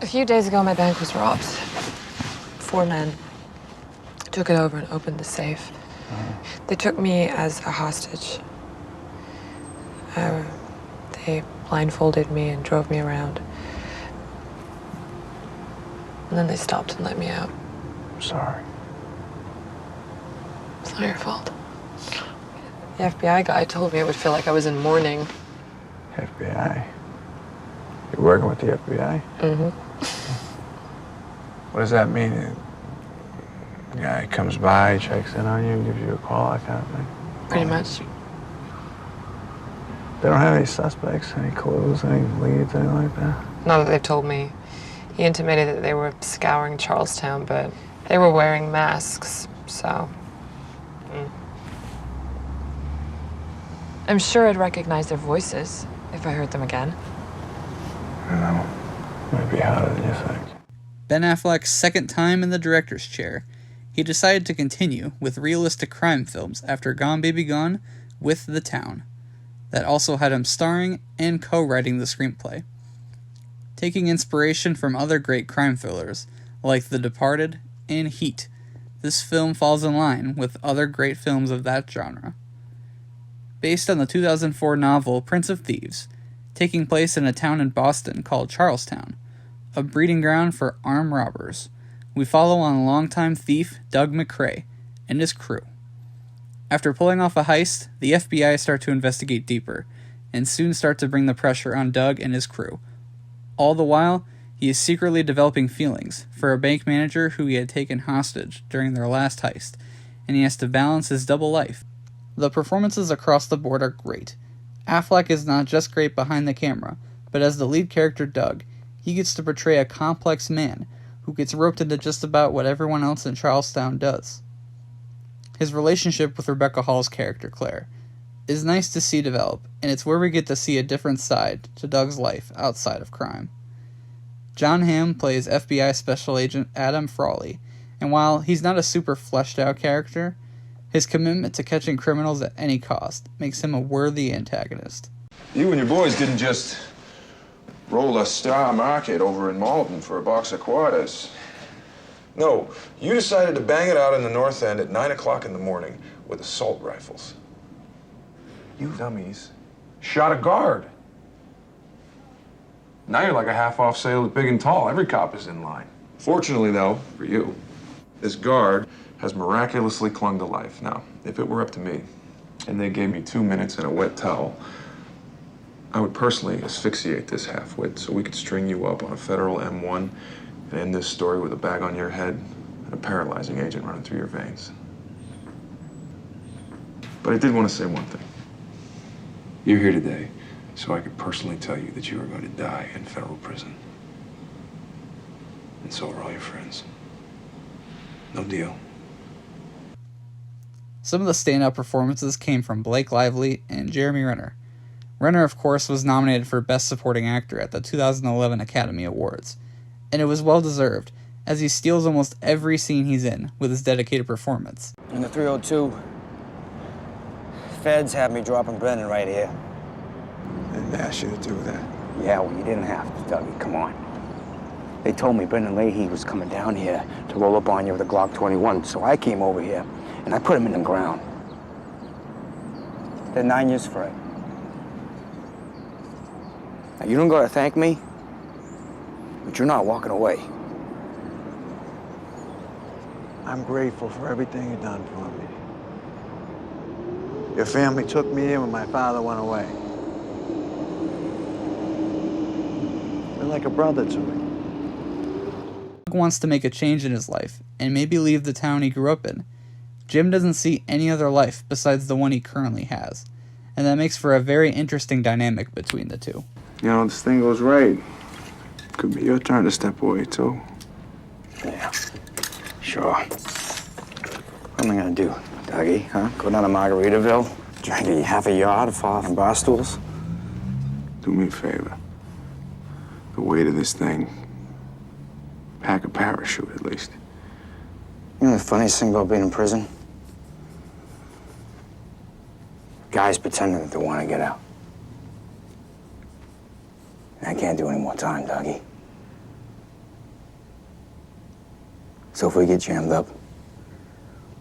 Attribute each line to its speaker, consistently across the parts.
Speaker 1: A few days ago, my bank was robbed. 4 men took it over and opened the safe. They took me as a hostage. They blindfolded me and drove me around. And then they stopped and let me out.
Speaker 2: I'm sorry.
Speaker 1: It's not your fault. The FBI guy told me it would feel like I was in mourning.
Speaker 2: FBI? You're working with the FBI?
Speaker 1: Mm-hmm.
Speaker 2: What does that mean? The guy comes by, checks in on you, gives you a call, that kind of thing?
Speaker 1: Pretty much.
Speaker 2: They don't have any suspects, any clues, any leads, anything like that?
Speaker 1: Not that they've told me. He intimated that they were scouring Charlestown, but they were wearing masks, so... I'm sure I'd recognize their voices if I heard them again.
Speaker 2: I know. Might be harder than you think.
Speaker 3: Ben Affleck's second time in the director's chair, he decided to continue with realistic crime films after Gone Baby Gone with The Town. That also had him starring and co-writing the screenplay. Taking inspiration from other great crime thrillers, like The Departed and Heat, this film falls in line with other great films of that genre. Based on the 2004 novel Prince of Thieves, taking place in a town in Boston called Charlestown, a breeding ground for armed robbers, we follow on longtime thief Doug McCrae and his crew. After pulling off a heist, the FBI start to investigate deeper, and soon start to bring the pressure on Doug and his crew. All the while, he is secretly developing feelings for a bank manager who he had taken hostage during their last heist, and he has to balance his double life. The performances across the board are great. Affleck is not just great behind the camera, but as the lead character Doug, he gets to portray a complex man who gets roped into just about what everyone else in Charlestown does. His relationship with Rebecca Hall's character, Claire, is nice to see develop, and it's where we get to see a different side to Doug's life outside of crime. John Hamm plays FBI Special Agent Adam Frawley, and while he's not a super fleshed out character, his commitment to catching criminals at any cost makes him a worthy antagonist.
Speaker 4: You and your boys didn't just roll a Star Market over in Malden for a box of quarters. No, you decided to bang it out in the North End at 9 o'clock in the morning with assault rifles. You dummies shot a guard. Now you're like a half-off sale at Big and Tall. Every cop is in line. Fortunately, though, for you, this guard has miraculously clung to life. Now, if it were up to me, and they gave me 2 minutes and a wet towel, I would personally asphyxiate this half-wit so we could string you up on a federal M1 and end this story with a bag on your head and a paralyzing agent running through your veins. But I did want to say one thing. You're here today so I could personally tell you that you are going to die in federal prison. And so are all your friends. No deal.
Speaker 3: Some of the standout performances came from Blake Lively and Jeremy Renner. Renner, of course, was nominated for Best Supporting Actor at the 2011 Academy Awards, and it was well-deserved, as he steals almost every scene he's in with his dedicated performance.
Speaker 5: In the 302, feds have me dropping Brennan right here.
Speaker 2: Didn't ask you to do that.
Speaker 5: Yeah, well, you didn't have to, Dougie, come on. They told me Brendan Leahy was coming down here to roll up on you with a Glock 21, so I came over here, and I put him in the ground. They're 9 years for it. Now, you don't gotta thank me, but you're not walking away.
Speaker 2: I'm grateful for everything you've done for me. Your family took me in when my father went away. You're like a brother to me.
Speaker 3: Doug wants to make a change in his life, and maybe leave the town he grew up in. Jim doesn't see any other life besides the one he currently has, and that makes for a very interesting dynamic between the two.
Speaker 2: You know, this thing goes right. Could be your turn to step away, too.
Speaker 5: Yeah, sure. What am I gonna do, Dougie, huh? Go down to Margaritaville, drink a half a yard, fall from bar stools?
Speaker 2: Do me a favor. The weight of this thing, pack a parachute at least.
Speaker 5: You know the funniest thing about being in prison? Guys pretending that they want to get out. I can't do any more time, doggy. So if we get jammed up,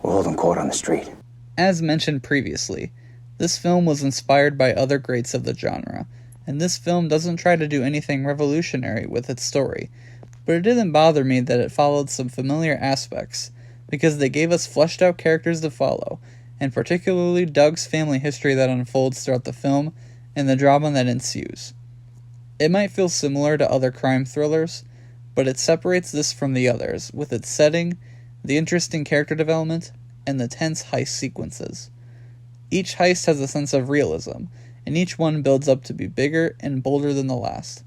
Speaker 5: we'll hold them court on the street.
Speaker 3: As mentioned previously, this film was inspired by other greats of the genre, and this film doesn't try to do anything revolutionary with its story, but it didn't bother me that it followed some familiar aspects, because they gave us fleshed out characters to follow, and particularly Doug's family history that unfolds throughout the film, and the drama that ensues. It might feel similar to other crime thrillers, but it separates this from the others with its setting, the interesting character development, and the tense heist sequences. Each heist has a sense of realism, and each one builds up to be bigger and bolder than the last.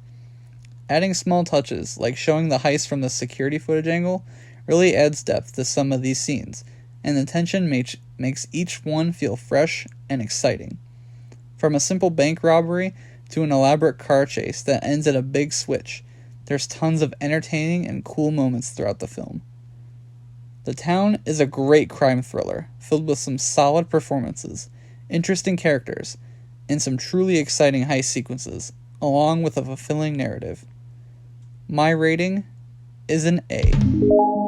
Speaker 3: Adding small touches, like showing the heist from the security footage angle, really adds depth to some of these scenes, and the tension makes each one feel fresh and exciting. From a simple bank robbery to an elaborate car chase that ends at a big switch, there's tons of entertaining and cool moments throughout the film. The Town is a great crime thriller, filled with some solid performances, interesting characters, and some truly exciting heist sequences, along with a fulfilling narrative. My rating is an A.